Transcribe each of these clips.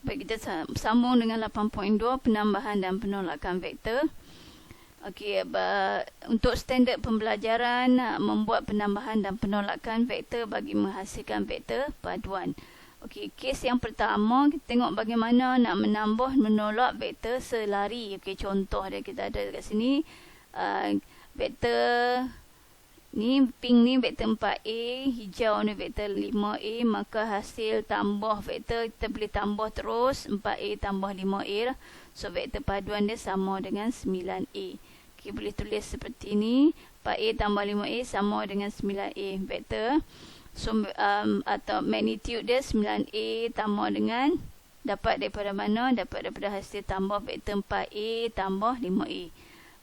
Baik, kita sambung dengan 8.2 penambahan dan penolakan vektor. Okey, untuk standard pembelajaran membuat penambahan dan penolakan vektor bagi menghasilkan vektor paduan. Okey, kes yang pertama kita tengok bagaimana nak menambah menolak vektor selari. Okey, contoh dia kita ada dekat sini. Vektor ni pink ni vektor 4A, hijau ni vektor 5A, maka hasil tambah vektor kita boleh tambah terus 4A tambah 5A lah. So vektor paduan dia sama dengan 9A. Okay, boleh tulis seperti ni. 4A tambah 5A sama dengan 9A vektor. So atau magnitude dia 9A tambah dengan, dapat daripada mana? Dapat daripada hasil tambah vektor 4A tambah 5A.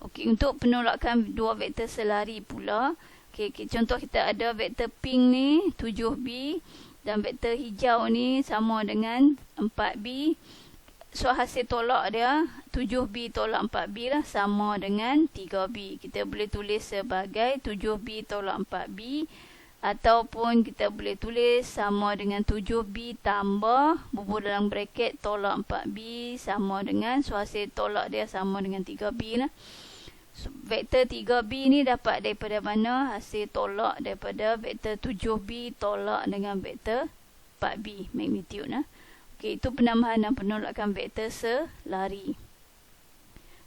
Okey, untuk penolakan dua vektor selari pula. Okey, contoh kita ada vektor pink ni 7B dan vektor hijau ni sama dengan 4B. So hasil tolak dia 7B tolak 4B lah sama dengan 3B. Kita boleh tulis sebagai 7B tolak 4B, ataupun kita boleh tulis sama dengan 7B tambah bubuh dalam bracket tolak 4B sama dengan, so hasil tolak dia sama dengan 3B lah. So, vektor 3B ni dapat daripada mana? Hasil tolak daripada vektor 7B tolak dengan vektor 4B magnitude lah. Okey, itu penambahan dan penolakan vektor selari.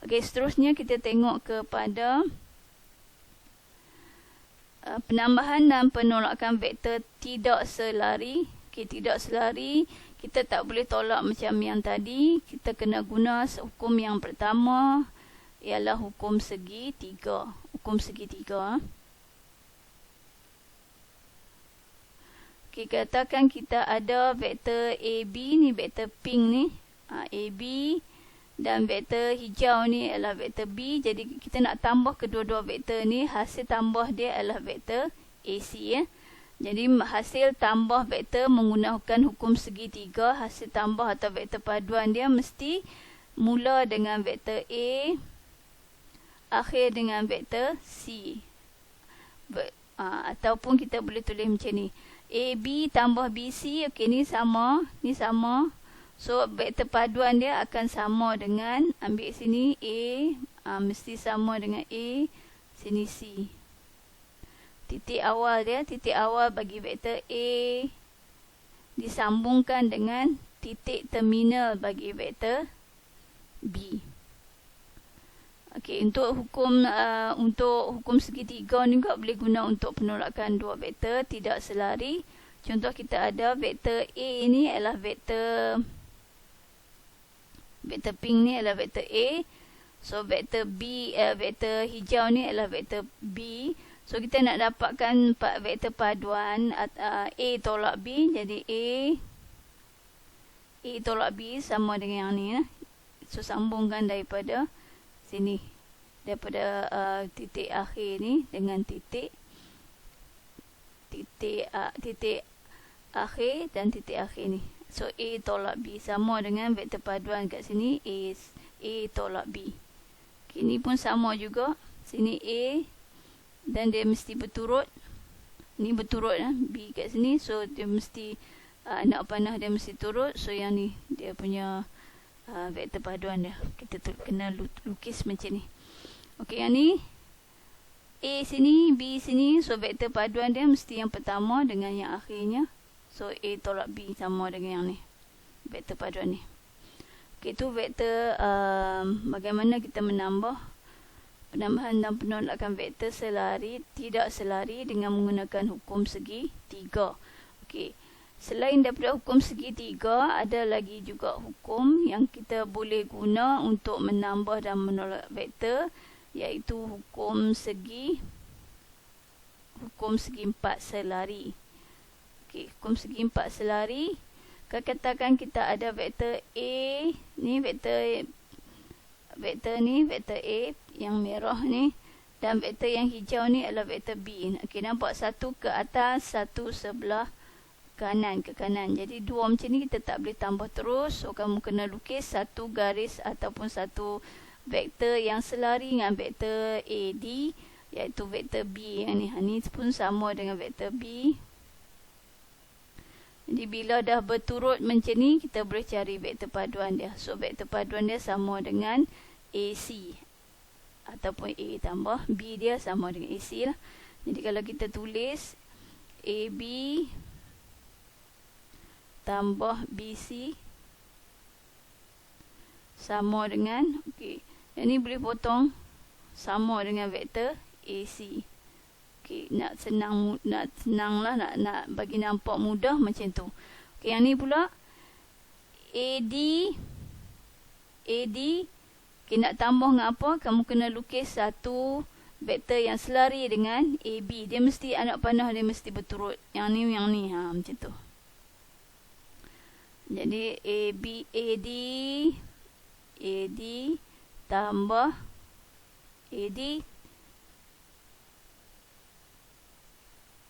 Okey, seterusnya kita tengok kepada penambahan dan penolakan vektor tidak selari. Okay, tidak selari, kita tak boleh tolak macam yang tadi. Kita kena guna hukum yang pertama, ialah hukum segitiga. Hukum segitiga. Okay, katakan kita ada vektor AB ni, vektor pink ni, AB, dan vektor hijau ni adalah vektor B. Jadi kita nak tambah kedua-dua vektor ni, hasil tambah dia adalah vektor AC ya. Jadi hasil tambah vektor menggunakan hukum segitiga, hasil tambah atau vektor paduan dia mesti mula dengan vektor A, akhir dengan vektor C. Ataupun kita boleh tulis macam ni, AB tambah BC. Okey, ni sama, ni sama. So vektor paduan dia akan sama dengan, ambil sini A, mesti sama dengan A, sini C. Titik awal dia, titik awal bagi vektor A disambungkan dengan titik terminal bagi vektor B. Okey, untuk hukum segitiga ni juga boleh guna untuk penolakan dua vektor tidak selari. Contoh kita ada vektor A ni adalah vektor pink ni adalah vektor A. So vektor B, vektor hijau ni adalah vektor B. So kita nak dapatkan vektor paduan A tolak B. Jadi A tolak B sama dengan yang ni. So sambungkan daripada sini, daripada titik akhir ni dengan titik akhir dan titik akhir ni. So A tolak B sama dengan vektor paduan kat sini A tolak B. Okay, ni pun sama juga. Sini A dan dia mesti berturut. Ni berturut B kat sini. So dia mesti nak panah dia mesti turut. So yang ni dia punya vektor paduan dia. Kita kena lukis macam ni. Okey, yang ni A sini, B sini. So vektor paduan dia mesti yang pertama dengan yang akhirnya. So A tolak B sama dengan yang ni, vektor paduan ni. Okey, itu vektor bagaimana kita menambah penambahan dan penolakan vektor selari tidak selari dengan menggunakan hukum segitiga. Okey, selain daripada hukum segitiga, ada lagi juga hukum yang kita boleh guna untuk menambah dan menolak vektor, iaitu hukum segi empat selari. Okey, hukum segi empat selari. Katakan kita ada vektor A ni, vektor A yang merah ni, dan vektor yang hijau ni adalah vektor B. Okey, nampak satu ke atas, satu sebelah kanan ke kanan. Jadi dua macam ni kita tak boleh tambah terus. So kamu kena lukis satu garis ataupun satu vektor yang selari dengan vektor AD, iaitu vektor B yang ni. Ni pun sama dengan vektor B. Jadi bila dah berturut macam ni, kita boleh cari vektor paduan dia. So vektor paduan dia sama dengan AC ataupun A tambah B dia sama dengan AC lah. Jadi kalau kita tulis AB tambah BC sama dengan, okey, yang ni boleh potong sama dengan vektor AC. Okey, nak senang lah, nak bagi nampak mudah macam tu. Okey, yang ni pula AD, okey, nak tambah dengan apa? Kamu kena lukis satu vektor yang selari dengan AB. Dia mesti anak panah dia mesti berturut. Yang ni, macam tu. Jadi AD tambah AD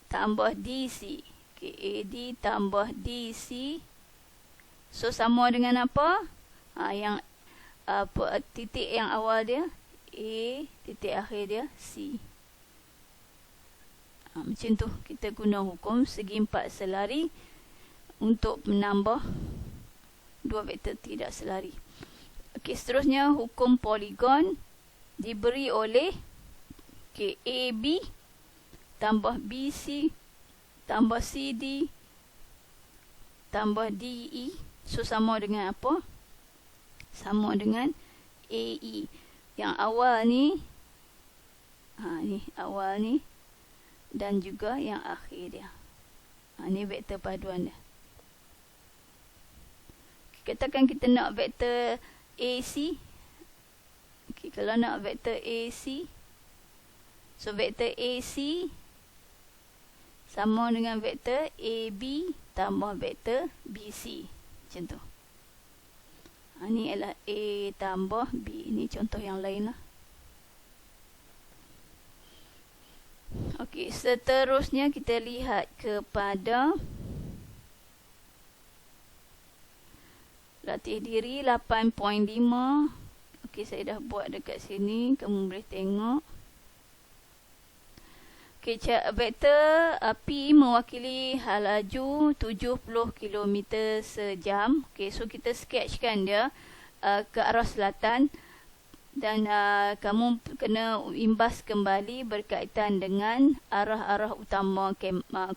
tambah DC. Okay, AD tambah DC. So sama dengan apa? Yang titik yang awal dia A, titik akhir dia C. Macam tu kita guna hukum segi empat selari untuk menambah dua vektor tidak selari. Okey, seterusnya hukum poligon diberi oleh AB tambah BC tambah CD tambah DE. So sama dengan apa? Sama dengan AE. Yang awal ni, ni awal ni, dan juga yang akhir dia. Ni vektor paduan dia. Katakan kita nak vektor AC. Okay, kalau nak vektor AC, so vektor AC sama dengan vektor AB tambah vektor BC. Macam tu. Ni adalah A tambah B. Ini contoh yang lain lah. Okey, seterusnya kita lihat kepada latih diri 8.5. Okey, saya dah buat dekat sini. Kamu boleh tengok. Okey, vektor P mewakili laju 70 km sejam. Okey, so kita sketchkan dia ke arah selatan. Dan kamu kena imbas kembali berkaitan dengan arah-arah utama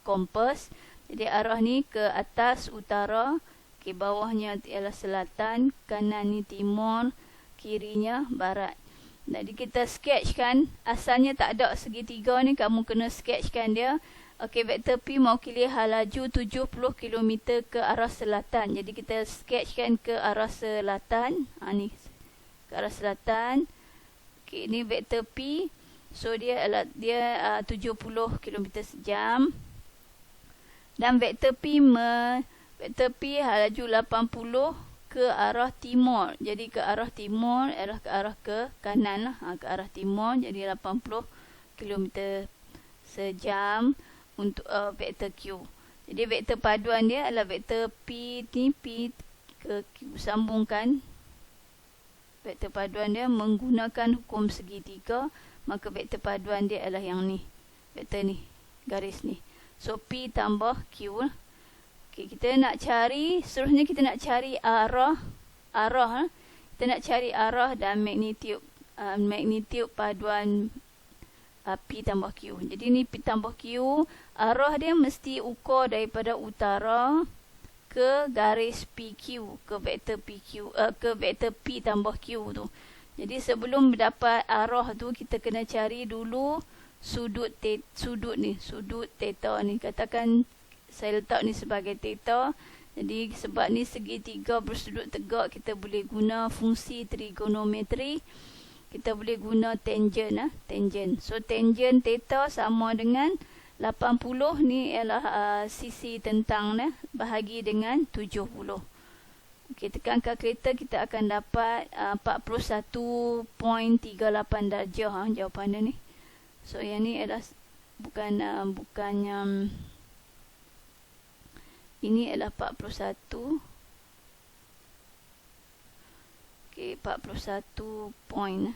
kompas. Jadi arah ni ke atas utara. Okay, bawahnya ialah selatan, kanan ni timur, kirinya barat. Jadi kita sketchkan, asalnya tak ada segitiga ni, kamu kena sketchkan dia. Okey, vektor P mewakili laju 70 km ke arah selatan. Jadi kita sketchkan ke arah selatan. Ni ke arah selatan. Okey, ni vektor P. So dia 70 km sejam. Dan vektor P laju 80 ke arah timur. Jadi ke arah timur adalah ke arah ke kanan lah. Ke arah timur, jadi 80 km sejam untuk vektor Q. Jadi vektor paduan dia adalah vektor P ni, P ke Q. Sambungkan vektor paduan dia menggunakan hukum segitiga. Maka vektor paduan dia adalah yang ni. Vektor ni, garis ni. So P tambah Q lah. Okay, kita nak cari, seterusnya kita nak cari arah. Kita nak cari arah dan magnitude paduan P tambah Q. Jadi ni P tambah Q, arah dia mesti ukur daripada utara ke garis PQ, ke vektor PQ, ke vektor P tambah Q tu. Jadi sebelum dapat arah tu, kita kena cari dulu sudut theta ni. Katakan saya letak ni sebagai theta. Jadi sebab ni segitiga bersudut tegak, kita boleh guna fungsi trigonometri. Kita boleh guna tangent. So tangent theta sama dengan 80 ni ialah sisi tentang bahagi dengan 70. Okey, tekan kalkulator, kita akan dapat 41.38 darjah jawapan dia ni. So yang ni adalah bukan ini adalah 41. Okey, 41 point.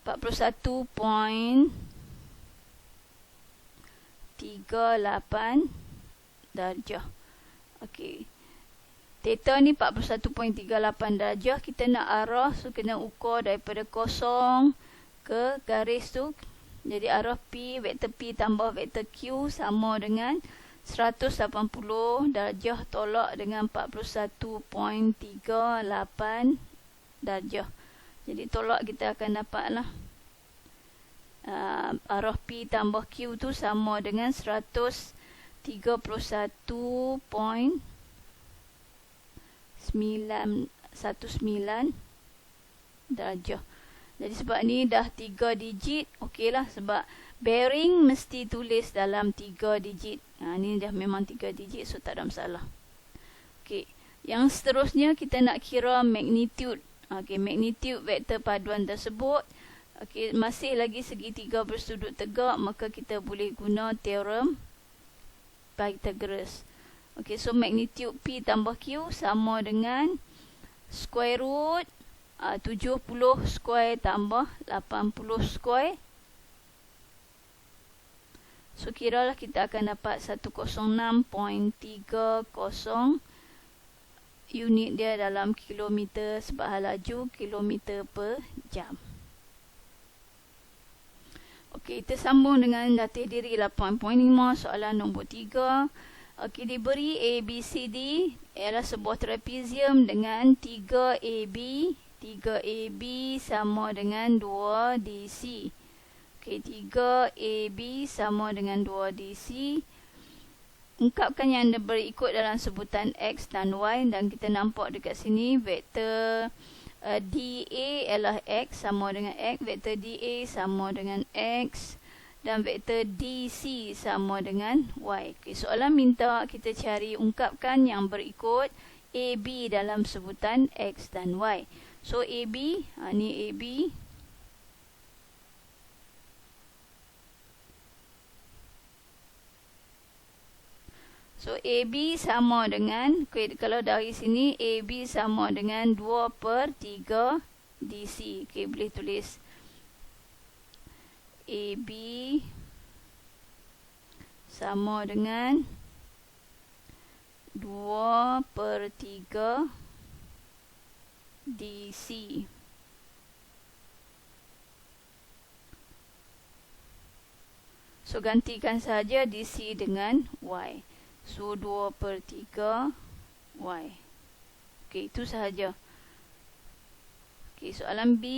41.38 darjah. Okey. Theta ni 41.38 darjah. Kita nak arah, so kena ukur daripada kosong ke garis tu. Jadi arah P, vektor P tambah vektor Q sama dengan 180 darjah tolak dengan 41.38 darjah. Jadi tolak kita akan dapatlah arah P tambah Q tu sama dengan 131.919 darjah. Jadi sebab ni dah 3 digit, okey lah, sebab bearing mesti tulis dalam 3 digit. Ni dah memang 3 digit, so tak ada masalah. Okey, yang seterusnya kita nak kira magnitude. Okey, magnitude vektor paduan tersebut. Okey, masih lagi segitiga bersudut tegak, maka kita boleh guna teorem Pythagoras. Okey, so magnitude P tambah Q sama dengan square root 70 square tambah 80 square. So kiralah kita akan dapat 106.30 unit dia dalam kilometer sebab hal laju kilometer per jam. Okey, kita sambung dengan latih diri 8.5 soalan nombor 3. Okey, diberi ABCD ialah sebuah trapezium dengan 3AB. 3AB sama dengan 2DC. Okey, 3AB sama dengan 2DC. Ungkapkan yang berikut dalam sebutan X dan Y, dan kita nampak dekat sini vektor DA ialah X sama dengan X, vektor DA sama dengan X, dan vektor DC sama dengan Y. Okey, soalan minta kita cari ungkapkan yang berikut AB dalam sebutan X dan Y. So AB, ni AB. So AB sama dengan, okay, kalau dari sini AB sama dengan 2/3 DC. Okay, boleh tulis AB sama dengan 2/3 DC. So gantikan saja DC dengan Y. So 2/3 Y. Okey, itu sahaja. Okey, soalan B.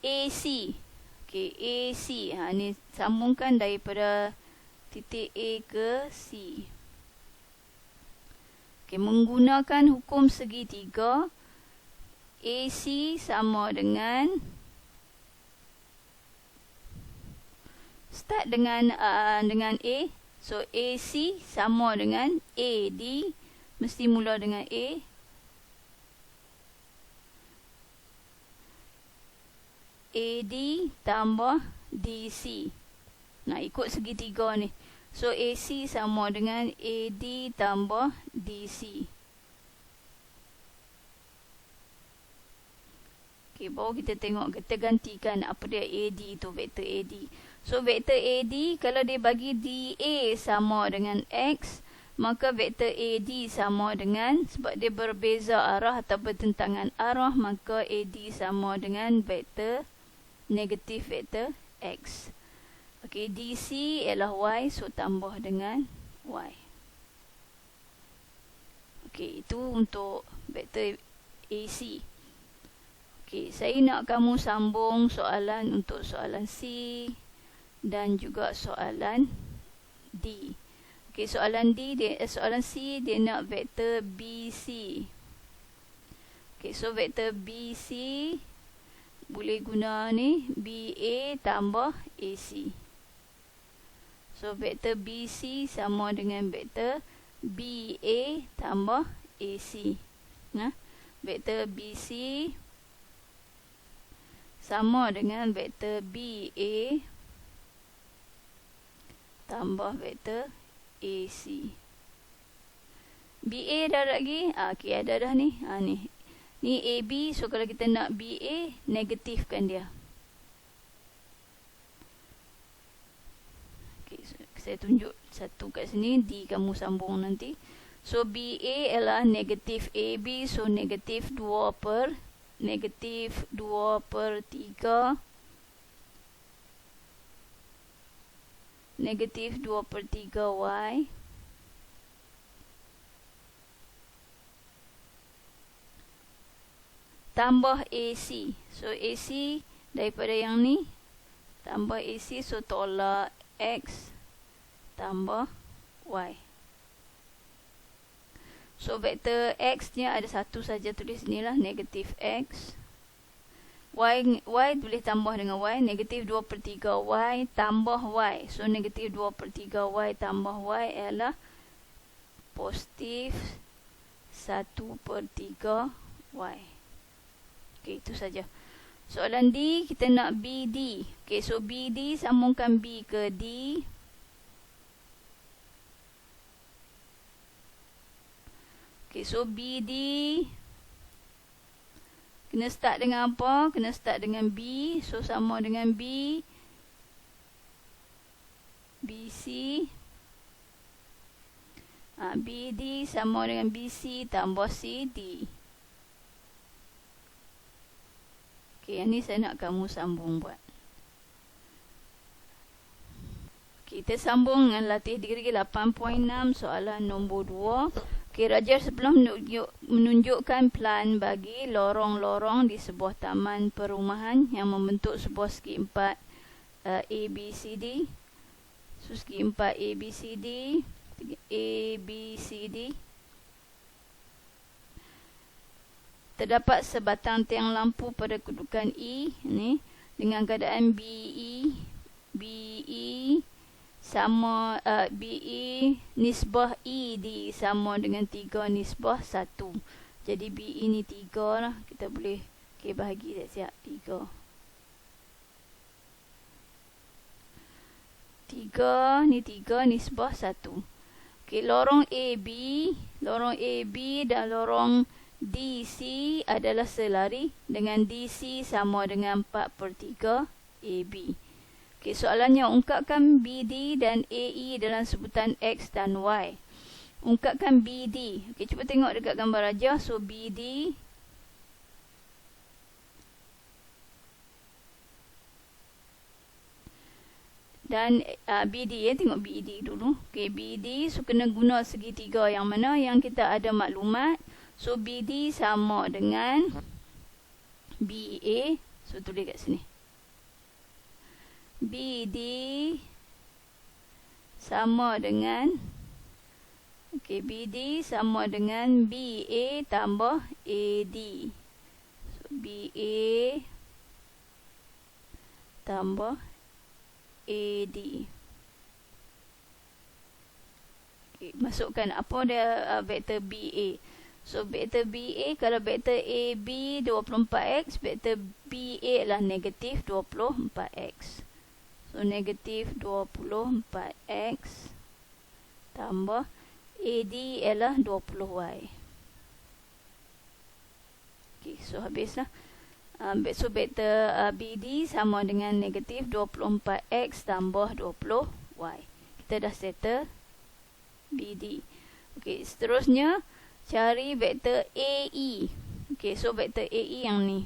AC. Okey, AC. Ni sambungkan daripada titik A ke C. Okey, menggunakan hukum segitiga, AC sama dengan, start dengan A. So AC sama dengan AD, mesti mula dengan A. AD tambah DC. Nah, ikut segitiga ni. So AC sama dengan AD tambah DC. Okey, baru kita tengok, kita gantikan apa dia AD tu, vektor AD. So vektor AD, kalau dia bagi DA sama dengan X, maka vektor AD sama dengan, sebab dia berbeza arah atau bertentangan arah, maka AD sama dengan vektor negatif vektor X. Okey, DC ialah Y, so tambah dengan Y. Okey, itu untuk vektor AC. Okey, saya nak kamu sambung soalan untuk soalan C dan juga soalan D. Okey, soalan soalan C dia nak vektor BC. Okey, so vektor BC boleh guna ni BA tambah AC. So vektor BC sama dengan vektor BA tambah AC. Vektor BC sama dengan vektor BA tambah vektor AC. BA dah lagi? Okey, ada dah ni. Ni. Ni AB, so kalau kita nak BA, negatifkan dia. Okay, so saya tunjuk satu kat sini, D kamu sambung nanti. So BA ialah negatif AB, so negatif 2 per 3. Negatif 2 per 3Y. Tambah AC. So AC daripada yang ni. Tambah AC, so tolak X tambah Y. So vektor X nya ada satu saja, tulis ni lah, negatif X. Y boleh tambah dengan Y, negatif 2 per 3 Y tambah Y. So negatif 2 per 3 Y tambah Y ialah positif 1 per 3 Y. Okay, itu saja. Soalan D, kita nak BD. Okay, so BD sambungkan B ke D. Okay, so BD kena start dengan apa? Kena start dengan B. So sama dengan B, BC. BD sama dengan BC tambah CD. Okay, yang ni saya nak kamu sambung buat. Kita sambung dengan latih degree 8.6 soalan nombor 2. Okay, Raja sebelum menunjukkan plan bagi lorong-lorong di sebuah taman perumahan yang membentuk sebuah segi 4 ABCD. So, segi 4 ABCD. Terdapat sebatang tiang lampu pada kedudukan E ni dengan keadaan BE sama BE nisbah ED sama dengan 3 nisbah 1. Jadi BE ni 3 lah. Kita boleh bahagi siap 3. 3 ni 3 nisbah 1. Okey, lorong AB dan lorong DC adalah selari dengan DC sama dengan 4 per 3 AB. Okay, soalannya ungkapkan BD dan AE dalam sebutan X dan Y. Ungkapkan BD. Okay, cuba tengok dekat gambar Raja. So BD dan BD ya, tengok BD dulu. Okay, BD, so kena guna segitiga yang mana yang kita ada maklumat. So BD sama dengan BA. So tulis kat sini. BD sama dengan BD sama dengan BA tambah AD. So BA tambah AD. Okay, masukkan apa dia vektor BA. So vektor BA, kalau vektor AB 24x, vektor BA adalah negatif 24x. So negatif 24x tambah AD ialah 20y. Okay, so habislah. So vektor BD sama dengan negatif 24x tambah 20y. Kita dah settle BD. Okay, seterusnya cari vektor AE. Okay, so vektor AE yang ni.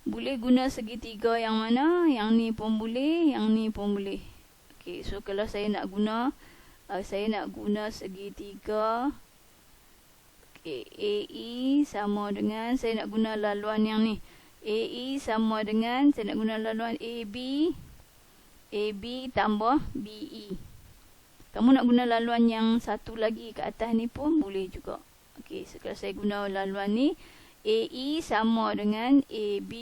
Boleh guna segitiga yang mana? Yang ni pun boleh, yang ni pun boleh. Okay, so kalau saya nak guna segitiga. Okay, AE sama dengan, saya nak guna laluan yang ni. AE sama dengan, saya nak guna laluan AB tambah BE. Kamu nak guna laluan yang satu lagi ke atas ni pun boleh juga. Okay, so kalau saya guna laluan ni, AE sama dengan AB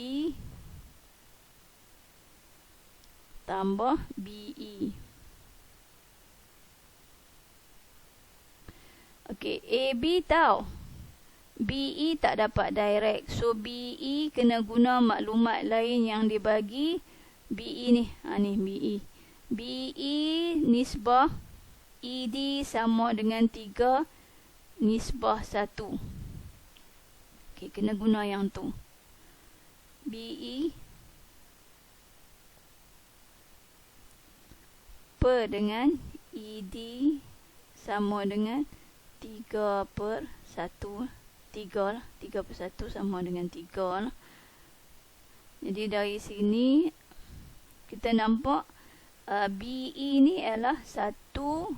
tambah BE. Okey, AB tahu. BE tak dapat direct. So BE kena guna maklumat lain yang dibagi. BE ni, ni BE. BE nisbah ED sama dengan 3 nisbah 1. Okey, kena guna yang tu. BE per dengan ED sama dengan 3 per 1. 3 lah. 3 per 1 sama dengan 3 lah. Jadi dari sini kita nampak BE ni adalah 1, 2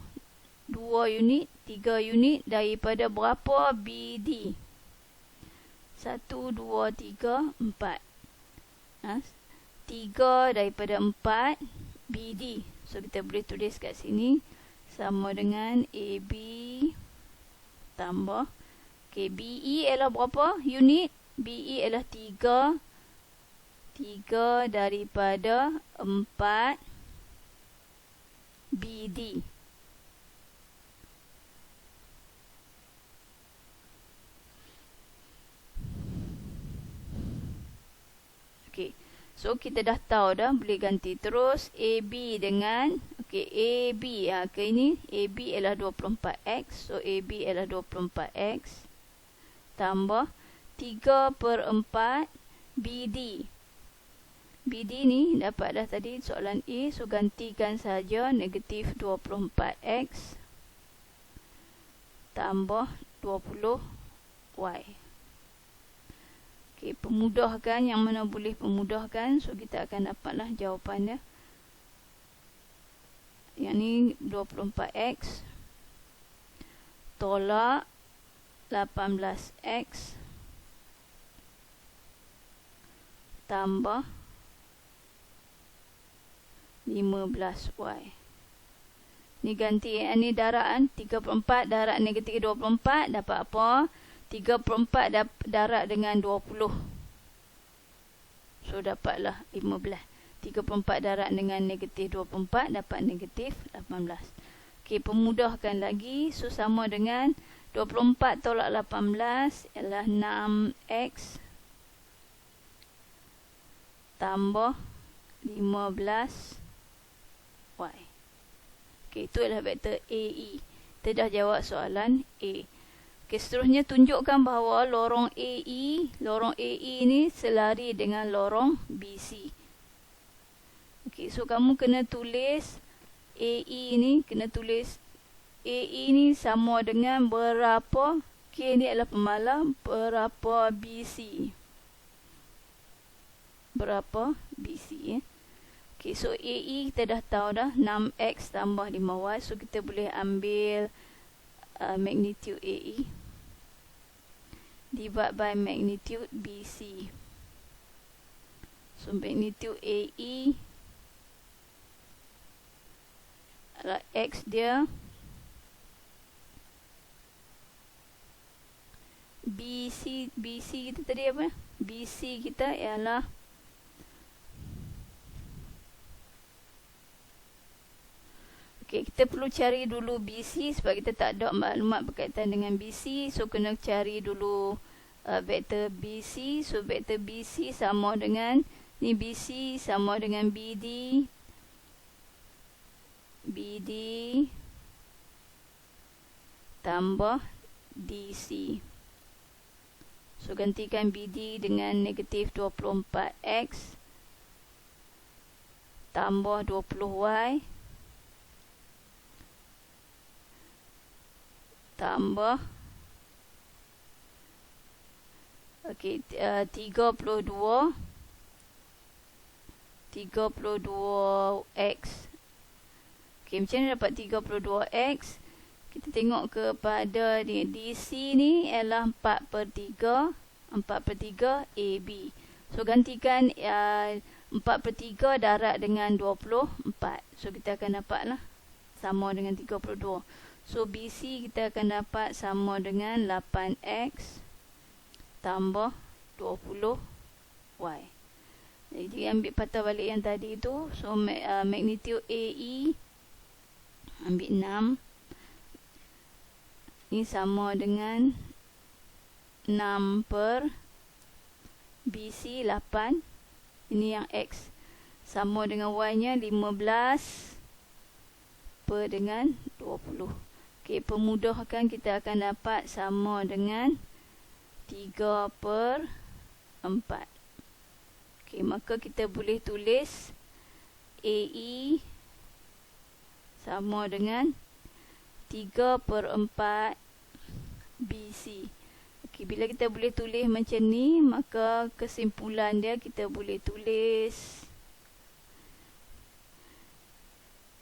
unit, 3 unit daripada berapa BD? 1, 2, 3, 4. 3 daripada 4 BD. So kita boleh tulis kat sini sama dengan AB tambah. Okay, BE ialah berapa unit? BE ialah 3 daripada 4 BD. Okey. So kita dah tahu dah, boleh ganti terus AB dengan AB. Ini AB ialah 24x. So AB ialah 24x tambah 3 per 4 BD. BD ni dapat dah tadi soalan A. So gantikan saja negatif 24x tambah 20y. Okey, pemudahkan yang mana boleh pemudahkan. So kita akan dapatlah jawapannya. Yang ni 24x tolak 18x tambah 15y. Ni ganti, ni darab 34 darab negatif 24 dapat apa? 34 darab dengan 20. So dapatlah 15. 34 darab dengan negatif 24 dapat negatif 18. Okey, pemudahkan lagi. So sama dengan 24 tolak 18 ialah 6x tambah 15y. Okey, itu adalah vektor AE. Kita dah jawab soalan A. Okey, seterusnya tunjukkan bahawa lorong AE ni selari dengan lorong BC. Okey, so kamu kena tulis AE ni, AE ni sama dengan berapa, K ni adalah pemalang, berapa BC. Berapa BC. Okay, so AE kita dah tahu dah, 6x tambah 5y. So kita boleh ambil magnitude AE divide by magnitude BC. So magnitude AE adalah x dia, BC kita tadi apa? BC kita ialah kita perlu cari dulu BC sebab kita tak ada maklumat berkaitan dengan BC. So kena cari dulu vektor BC. So vektor BC sama dengan ni, BC sama dengan BD tambah DC. So gantikan BD dengan negatif 24x tambah 20y tambah 32x. Okey, macam mana dapat 32x? Kita tengok kepada ni, DC ni ialah 4 per 3 AB. So gantikan 4 per 3 darab dengan 24. So kita akan dapatlah sama dengan 32. So BC kita akan dapat sama dengan 8x tambah 20y. Jadi ambil patah balik yang tadi tu. So magnitude AE ambil 6. Ini sama dengan 6 per BC 8. Ini yang X. Sama dengan Y nya 15 per dengan 20. Okey, pemudahkan kita akan dapat sama dengan 3 per 4. Okey, maka kita boleh tulis AE sama dengan 3 per 4 BC. Okey, bila kita boleh tulis macam ni, maka kesimpulan dia kita boleh tulis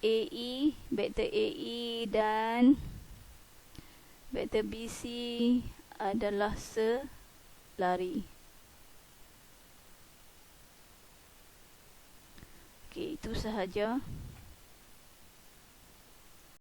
AE, vektor AE dan vektor BC adalah selari. Okey, itu sahaja.